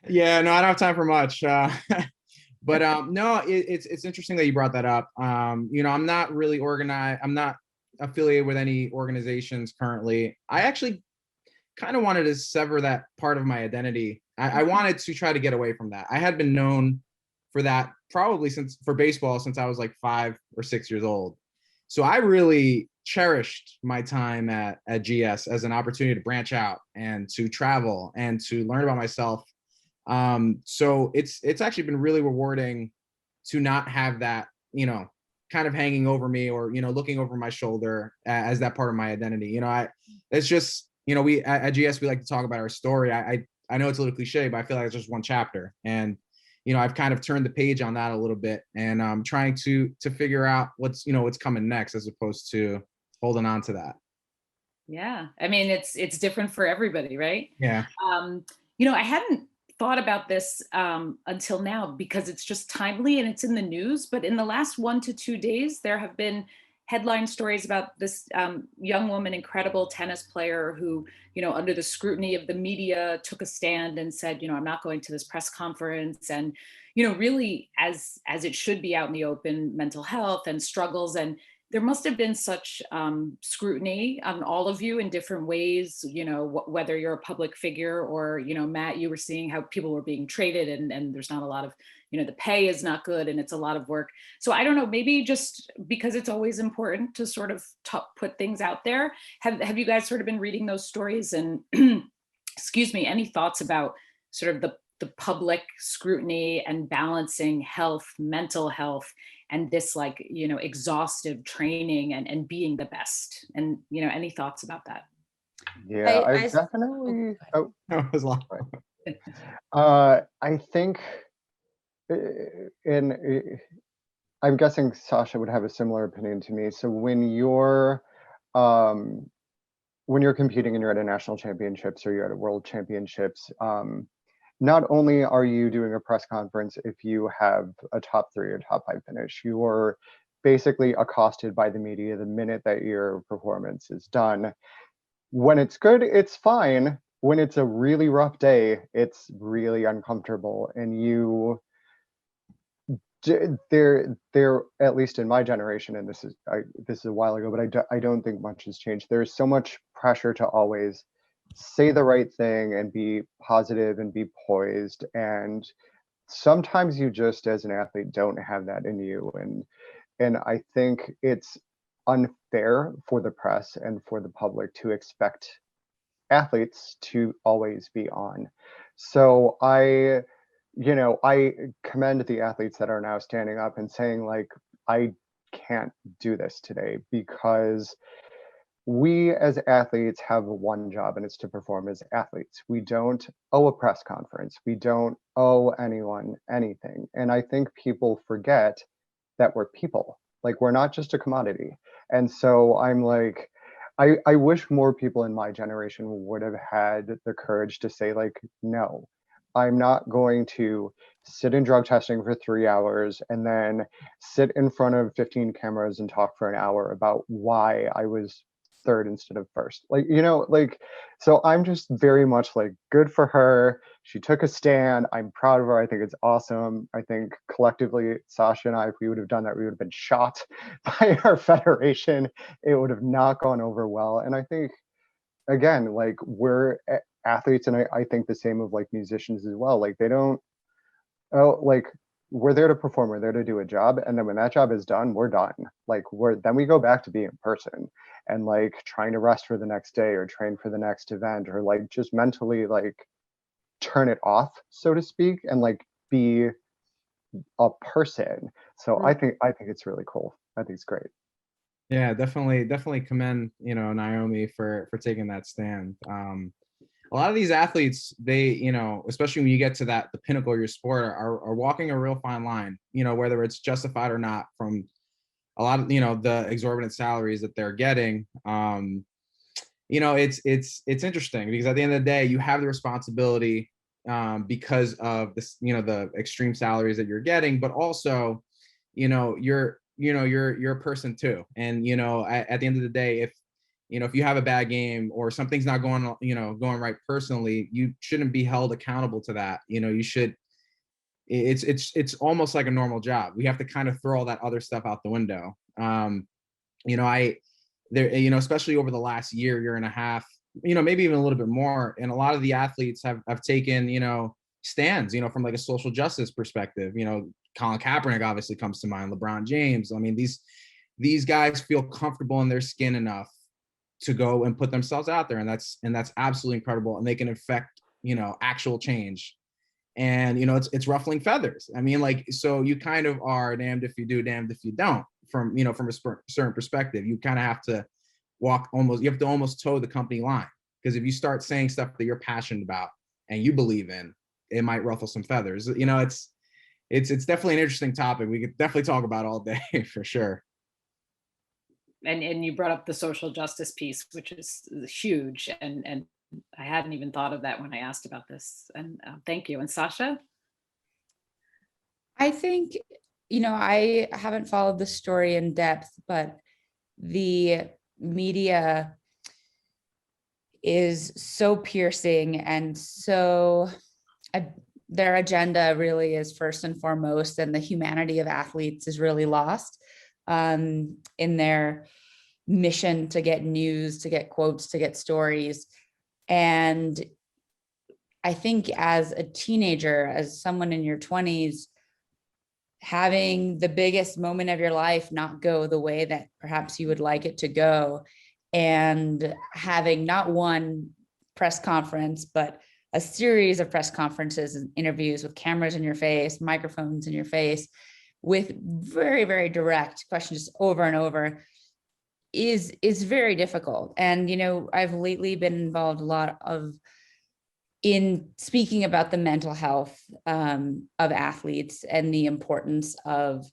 Yeah, no, I don't have time for much. But no, it's interesting that you brought that up. I'm not really organized. I'm not affiliated with any organizations currently. I actually kind of wanted to sever that part of my identity. I wanted to try to get away from that. I had been known for that probably for baseball since I was like 5 or 6 years old. So I really cherished my time at GS as an opportunity to branch out and to travel and to learn about myself. So it's actually been really rewarding to not have that, kind of hanging over me or, looking over my shoulder as that part of my identity. It's just, we at GS, we like to talk about our story. I know it's a little cliche, but I feel like it's just one chapter. And, I've kind of turned the page on that a little bit, and I'm trying to figure out what's coming next, as opposed to holding on to that. Yeah, I mean, it's different for everybody, right? Yeah. I hadn't thought about this until now, because it's just timely and it's in the news. But in the last 1 to 2 days, there have been headline stories about this young woman, incredible tennis player who, under the scrutiny of the media, took a stand and said, I'm not going to this press conference. And, really, as it should be, out in the open, mental health and struggles. And there must have been such scrutiny on all of you in different ways, whether you're a public figure or, Matt, you were seeing how people were being traded, and there's not a lot of, the pay is not good and it's a lot of work. So I don't know, maybe just because it's always important to sort of put things out there. Have you guys sort of been reading those stories, and excuse me, any thoughts about sort of the public scrutiny and balancing health, mental health, and this exhaustive training and being the best? And, any thoughts about that? Yeah, I've definitely, That was long. I think, I'm guessing Sasha would have a similar opinion to me. So when you're competing and you're at a national championships or you're at a world championships, not only are you doing a press conference if you have a top 3 or top 5 finish, you're basically accosted by the media the minute that your performance is done. When it's good, it's fine. When it's a really rough day, it's really uncomfortable. And there, at least in my generation, and this is a while ago, but I don't think much has changed. There's so much pressure to always say the right thing and be positive and be poised, and sometimes you just, as an athlete, don't have that in you. And I think it's unfair for the press and for the public to expect athletes to always be on. So I commend the athletes that are now standing up and saying, like, I can't do this today, because we as athletes have one job, and it's to perform as athletes. We don't owe a press conference. We don't owe anyone anything. And I think people forget that we're people. Like, we're not just a commodity. And so I'm like, I wish more people in my generation would have had the courage to say, like, no, I'm not going to sit in drug testing for 3 hours and then sit in front of 15 cameras and talk for an hour about why I was 3rd instead of 1st. So I'm just very much like, good for her. She took a stand. I'm proud of her. I think it's awesome. I think collectively, Sasha and I, if we would have done that, we would have been shot by our federation. It would have not gone over well. And I think, again, like, we're athletes, and I think the same of like musicians as well. Like, they don't, we're there to perform, we're there to do a job, and then when that job is done, we're done. Like, then we go back to being a person and like trying to rest for the next day or train for the next event, or like just mentally like turn it off, so to speak, and like be a person. So I think it's really cool. I think it's great. Yeah, definitely commend, Naomi for taking that stand. A lot of these athletes, they, especially when you get to the pinnacle of your sport, are walking a real fine line, whether it's justified or not, from a lot of, the exorbitant salaries that they're getting. It's interesting, because at the end of the day, you have the responsibility because of this, the extreme salaries that you're getting, but also, you're a person too. And, at the end of the day, if you have a bad game or something's not going right personally, you shouldn't be held accountable to that. You should, it's almost like a normal job. We have to kind of throw all that other stuff out the window. Especially over the last year and a half, maybe even a little bit more. And a lot of the athletes have taken, stands, from like a social justice perspective. Colin Kaepernick obviously comes to mind, LeBron James. I mean, these guys feel comfortable in their skin enough to go and put themselves out there. And that's absolutely incredible. And they can affect, actual change. And, it's ruffling feathers. I mean, like, so you kind of are damned if you do, damned if you don't, from a certain perspective. You kind of have to you have to almost toe the company line. Because if you start saying stuff that you're passionate about and you believe in, it might ruffle some feathers. it's definitely an interesting topic. We could definitely talk about all day for sure. And you brought up the social justice piece, which is huge. And I hadn't even thought of that when I asked about this. And thank you. And Sasha? I think, I haven't followed the story in depth, but the media is so piercing and so their agenda really is first and foremost, and the humanity of athletes is really lost in their mission to get news, to get quotes, to get stories. And I think as a teenager, as someone in your 20s, having the biggest moment of your life not go the way that perhaps you would like it to go, and having not one press conference, but a series of press conferences and interviews with cameras in your face, microphones in your face, with very, very direct questions over and over, is very difficult. And, I've lately been involved a lot in speaking about the mental health of athletes and the importance of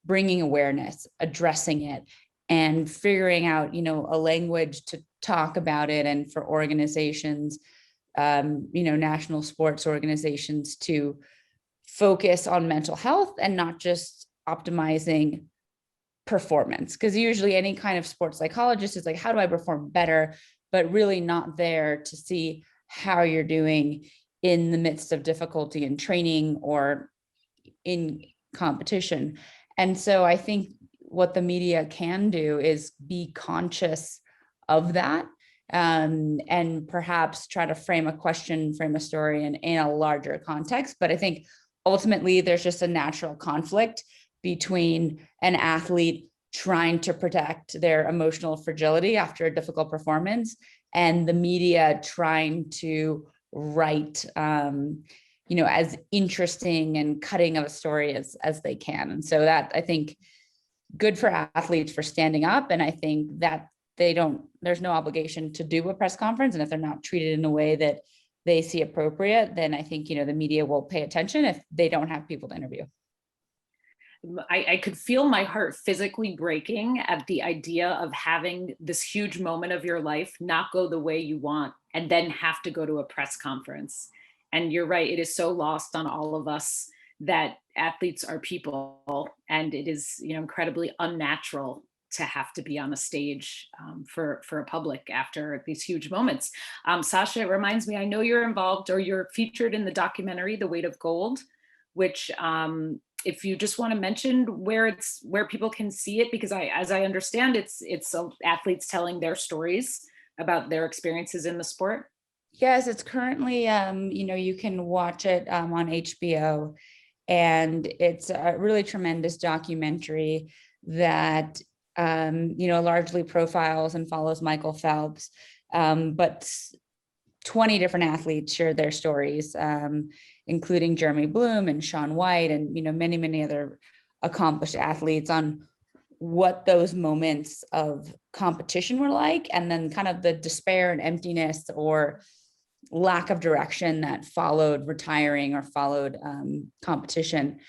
bringing awareness, addressing it, and figuring out, a language to talk about it, and for organizations, national sports organizations, to focus on mental health and not just optimizing performance. Because usually any kind of sports psychologist is like, how do I perform better? But really not there to see how you're doing in the midst of difficulty in training or in competition. And so I think what the media can do is be conscious of that, and perhaps try to frame a question, frame a story in a larger context. But I think ultimately there's just a natural conflict between an athlete trying to protect their emotional fragility after a difficult performance and the media trying to write, as interesting and cutting of a story as they can. And so that, I think, good for athletes for standing up. And I think that there's no obligation to do a press conference. And if they're not treated in a way that they see appropriate, then I think, the media will pay attention if they don't have people to interview. I could feel my heart physically breaking at the idea of having this huge moment of your life not go the way you want and then have to go to a press conference. And you're right, it is so lost on all of us that athletes are people, and it is, incredibly unnatural to have to be on a stage for a public after these huge moments. Sasha, it reminds me, I know you're involved, or you're featured in the documentary, The Weight of Gold, which if you just want to mention where people can see it, because as I understand, it's athletes telling their stories about their experiences in the sport. Yes, it's currently, you can watch it on HBO, and it's a really tremendous documentary that, largely profiles and follows Michael Phelps, but 20 different athletes shared their stories, including Jeremy Bloom and Shaun White and, many, many other accomplished athletes, on what those moments of competition were like, and then kind of the despair and emptiness or lack of direction that followed retiring or followed competition.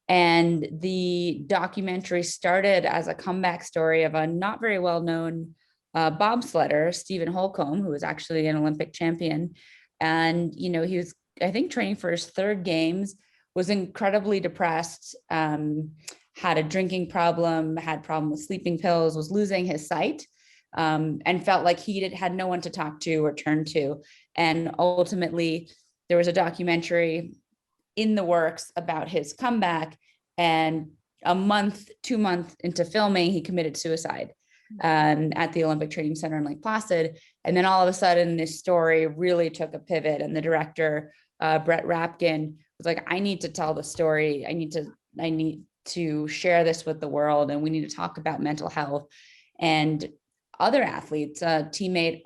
And the documentary started as a comeback story of a not very well-known bobsledder, Stephen Holcomb, who was actually an Olympic champion. And, he was, I think, training for his third games, was incredibly depressed, had a drinking problem, had problem with sleeping pills, was losing his sight, and felt like he had no one to talk to or turn to. And ultimately, there was a documentary in the works about his comeback, and 2 months into filming, he committed suicide at the Olympic Training Center in Lake Placid. And then all of a sudden, this story really took a pivot, and the director, Brett Rapkin, was like, I need to tell the story. I need to share this with the world, and we need to talk about mental health. And other athletes, a teammate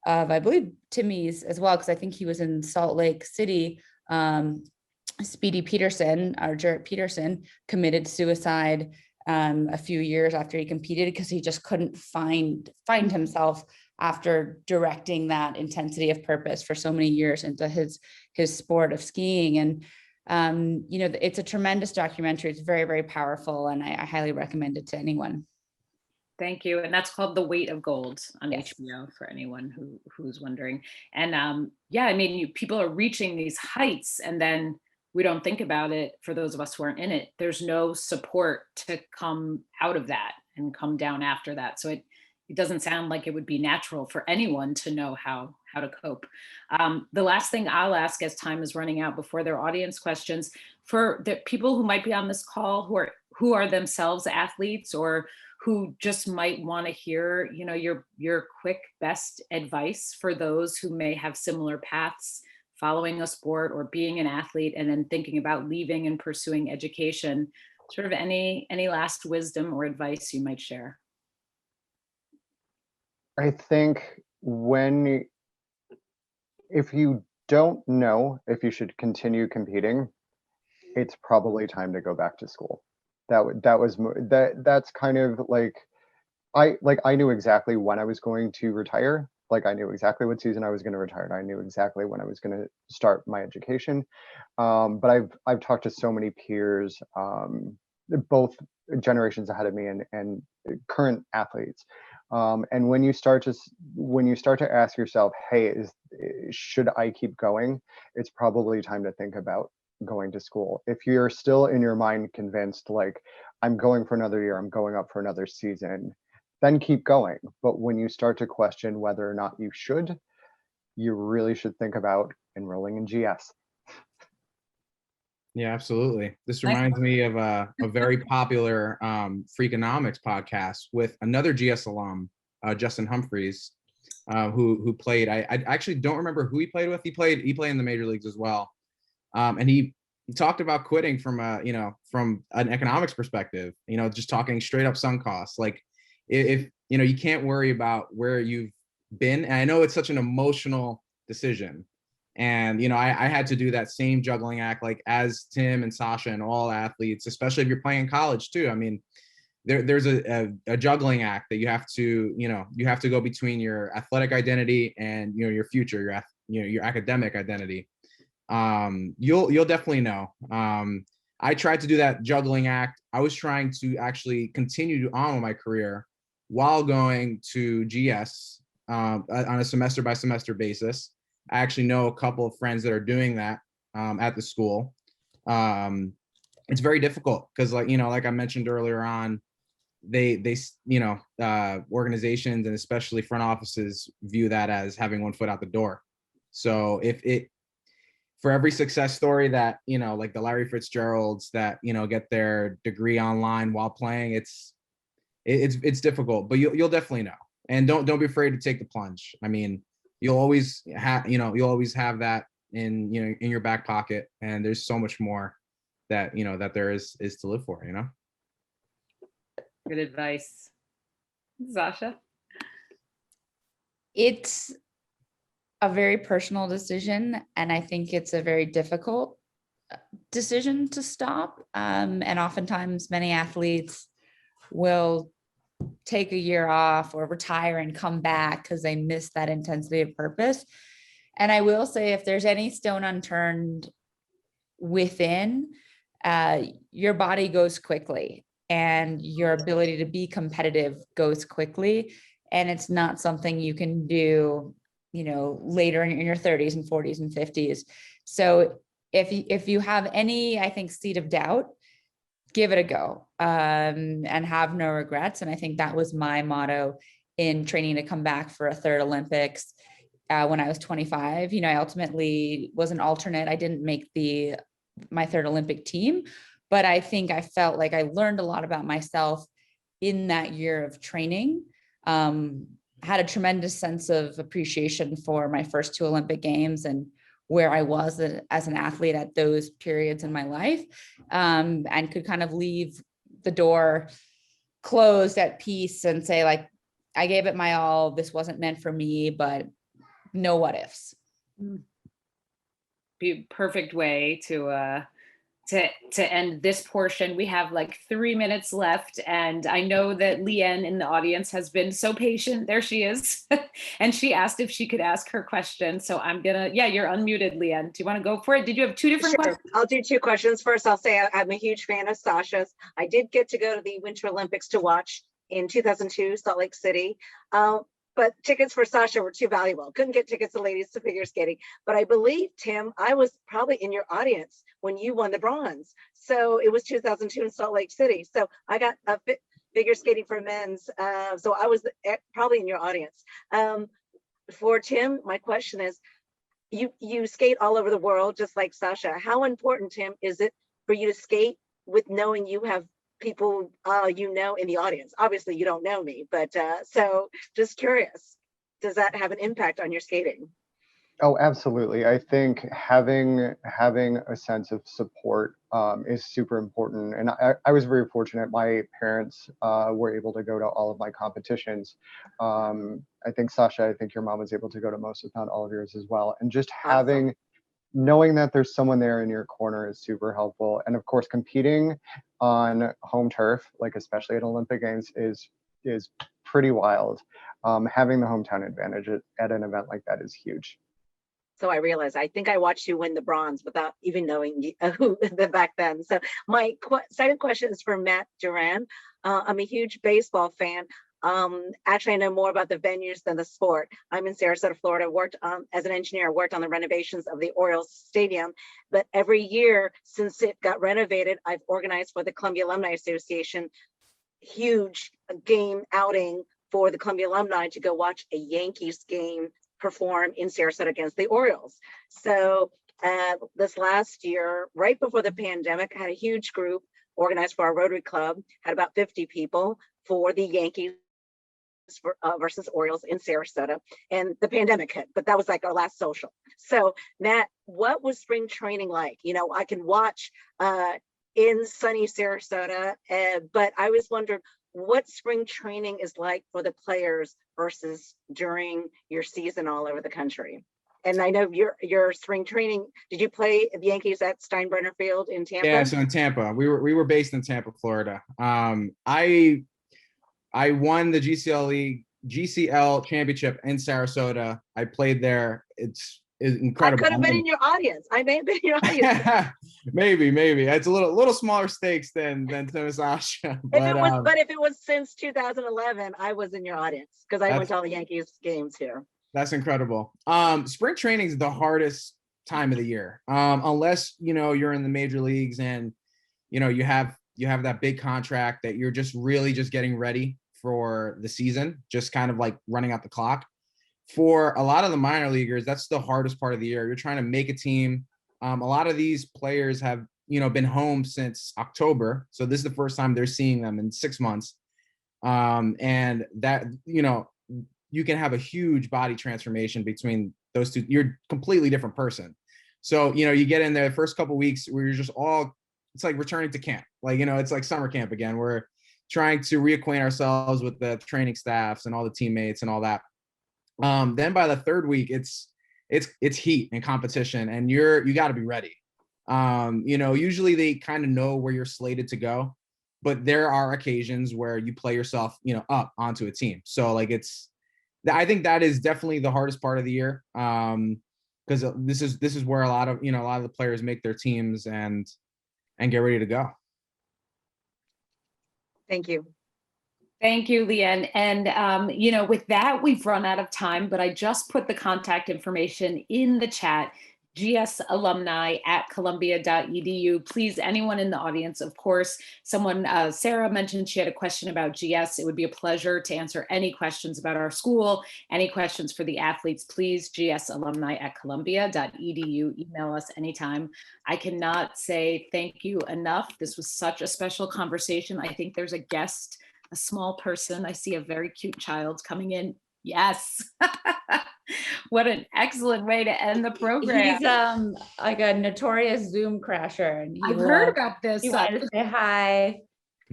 of, I believe, Timmy's as well, because I think he was in Salt Lake City, Speedy Peterson, or Jarrett Peterson, committed suicide a few years after he competed, because he just couldn't find himself after directing that intensity of purpose for so many years into his sport of skiing. And It's a tremendous documentary. It's very, very powerful, and I highly recommend it to anyone. Thank you. And that's called The Weight of Gold on Yes. HBO for anyone who's wondering. And yeah, I mean, people are reaching these heights, and then we don't think about it. For those of us who aren't in it, there's no support to come out of that and come down after that. So it doesn't sound like it would be natural for anyone to know how to cope. The last thing I'll ask, as time is running out before their audience questions, for the people who might be on this call who are themselves athletes, or who just might want to hear, your quick best advice for those who may have similar paths, following a sport or being an athlete, and then thinking about leaving and pursuing education. Sort of any last wisdom or advice you might share? I think if you don't know if you should continue competing, it's probably time to go back to school. That's kind of like, I knew exactly when I was going to retire. Like, I knew exactly what season I was going to retire, and I knew exactly when I was going to start my education. But I've talked to so many peers, both generations ahead of me and current athletes. And when you start to ask yourself, hey, should I keep going? It's probably time to think about going to school. If you're still in your mind convinced, like, I'm going for another year, I'm going up for another season, then keep going. But when you start to question whether or not you really should think about enrolling in GS. Yeah, absolutely. This reminds me of a very popular Freakonomics podcast with another GS alum, Justin Humphries, who played. I actually don't remember who he played with. He played in the major leagues as well, and he talked about quitting from from an economics perspective. Just talking straight up sunk costs. Like, if you can't worry about where you've been, and I know it's such an emotional decision. And, I had to do that same juggling act, like as Tim and Sasha and all athletes, especially if you're playing in college too. I mean, there's a juggling act that you have to go between your athletic identity and, your future, your academic identity. You'll definitely know. I tried to do that juggling act. I was trying to actually continue on with my career while going to GS on a semester by semester basis. I actually know a couple of friends that are doing that at the school. It's very difficult because, like I mentioned earlier on, they organizations and especially front offices view that as having one foot out the door. So for every success story that, like the Larry Fitzgeralds that, get their degree online while playing, it's difficult, but you'll definitely know. And don't be afraid to take the plunge. I mean, you'll always have that in your back pocket, and there's so much more that that there is to live for. Good advice. Sasha? It's a very personal decision, and I think it's a very difficult decision to stop. And oftentimes many athletes will take a year off or retire and come back because they miss that intensity of purpose. And I will say, if there's any stone unturned within, your body goes quickly and your ability to be competitive goes quickly. And it's not something you can do, later in your 30s and 40s and 50s. So if you have any, I think, seed of doubt, give it a go, and have no regrets. And I think that was my motto in training to come back for a third Olympics when I was 25. I ultimately was an alternate. I didn't make my third Olympic team, but I think I felt like I learned a lot about myself in that year of training. Had a tremendous sense of appreciation for my first two Olympic Games and where I was as an athlete at those periods in my life, and could kind of leave the door closed at peace and say, like, I gave it my all. This wasn't meant for me, but no what ifs. Be a perfect way to to end this portion. We have like 3 minutes left, and I know that Leanne in the audience has been so patient. There she is. And she asked if she could ask her question. So I'm gonna, yeah, you're unmuted, Leanne. Do you want to go for it? Did you have two different questions? I'll do two questions. First, I'll say I'm a huge fan of Sasha's. I did get to go to the Winter Olympics to watch in 2002, Salt Lake City. But tickets for Sasha were too valuable. Couldn't get tickets to ladies to figure skating. But I believe, Tim, I was probably in your audience when you won the bronze. So it was 2002 in Salt Lake City. So I got a figure skating for men's. So I was probably in your audience. For Tim, my question is, you skate all over the world, just like Sasha. How important, Tim, is it for you to skate with knowing you have people you know in the audience? Obviously you don't know me, but so just curious, does that have an impact on your skating? Oh, absolutely. I think having a sense of support is super important. And I was very fortunate. My parents were able to go to all of my competitions. I think Sasha, I think your mom was able to go to most, if not all of yours as well. And just having, knowing that there's someone there in your corner is super helpful. And of course, competing on home turf, like especially at Olympic Games, is pretty wild. Having the hometown advantage at an event like that is huge. So I realized, I think I watched you win the bronze without even knowing who back then. So my second question is for Matt Duran. I'm a huge baseball fan. Actually, I know more about the venues than the sport. I'm in Sarasota, Florida, worked as an engineer, worked on the renovations of the Orioles Stadium. But every year since it got renovated, I've organized for the Columbia Alumni Association, huge game outing for the Columbia alumni to go watch a Yankees game perform in Sarasota against the Orioles. So this last year, right before the pandemic, I had a huge group organized for our Rotary Club, had about 50 people for the Yankees versus Orioles in Sarasota, and the pandemic hit, but that was like our last social. So Matt, what was spring training like? You know, I can watch in sunny Sarasota, but I was wondering what spring training is like for the players versus during your season all over the country. And I know your spring training, did you play the Yankees at Steinbrenner Field in Tampa? Yeah, so in Tampa. We were based in Tampa, Florida. I won the GCL championship in Sarasota. I played there. It's incredible. I could have been in your audience. I may have been in your audience. maybe. It's a little smaller stakes than Sasha. But if it was since 2011, I was in your audience because I went to all the Yankees games here. That's incredible. Spring training is the hardest time of the year, unless you're in the major leagues and you have that big contract that you're just really just getting ready for the season, just kind of like running out the clock. For a lot of the minor leaguers, that's the hardest part of the year. You're trying to make a team. A lot of these players have been home since October, so this is the first time they're seeing them in 6 months, and that you can have a huge body transformation between those two. You're a completely different person. So you get in there the first couple of weeks where you're just it's like returning to camp, like it's like summer camp again. We're trying to reacquaint ourselves with the training staffs and all the teammates and all that. Then by the third week, it's heat and competition, and you got to be ready. Usually they kind of know where you're slated to go, but there are occasions where you play yourself, up onto a team. So like I think that is definitely the hardest part of the year, because this is where a lot of the players make their teams and get ready to go. Thank you. Thank you, Leanne. And, with that, we've run out of time, but I just put the contact information in the chat, gsalumni@columbia.edu. Please, anyone in the audience, of course, Sarah mentioned she had a question about GS. It would be a pleasure to answer any questions about our school, any questions for the athletes, please, gsalumni@columbia.edu. Email us anytime. I cannot say thank you enough. This was such a special conversation. I think there's a guest, a small person. I see a very cute child coming in. Yes. What an excellent way to end the program. He's like a notorious Zoom crasher. And I've heard about this. He wanted to say hi,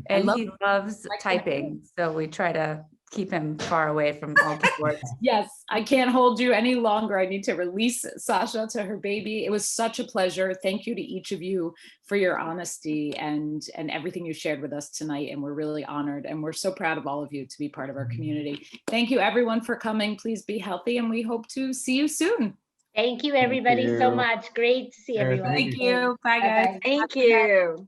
and he loves like typing. So we try to keep him far away from all sports. Yes, I can't hold you any longer. I need to release Sasha to her baby. It was such a pleasure. Thank you to each of you for your honesty and everything you shared with us tonight. And we're really honored, and we're so proud of all of you to be part of our community. Thank you everyone for coming. Please be healthy, and we hope to see you soon. Thank you, everybody, so you. much. Great to see Sure, everyone. thank Thank you. Bye, guys. Bye-bye. Thank you.